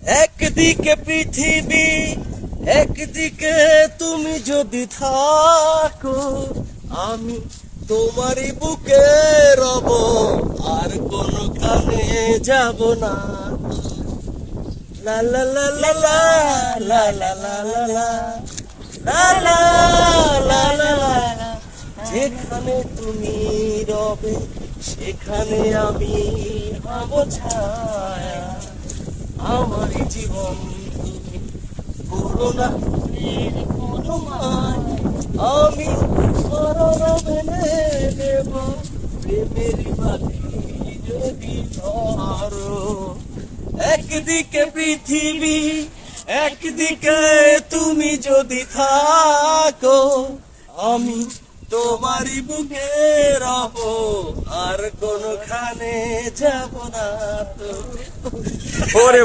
একদিকে পৃথিবী, একদিকে তুমি যদি থাকো, আমি তোমারই বুকে রব, আর কোনখানে যাব না। লা লা লা লা লা লা লা লা লা লা লা লা লা লা লা। যেখানে তুমি রবে সেখানে আমি হব ছায়া। আমার জীবন তুমি করোনা করুণায়, আমি স্মরণ মেনে নেব প্রেমের বাতি যদি ধরো। একদিকে পৃথিবী, একদিকে তুমি যদি থাকো, আমি তোমারই বুকে রব, আর কোনখানে যাব না তো। ওরে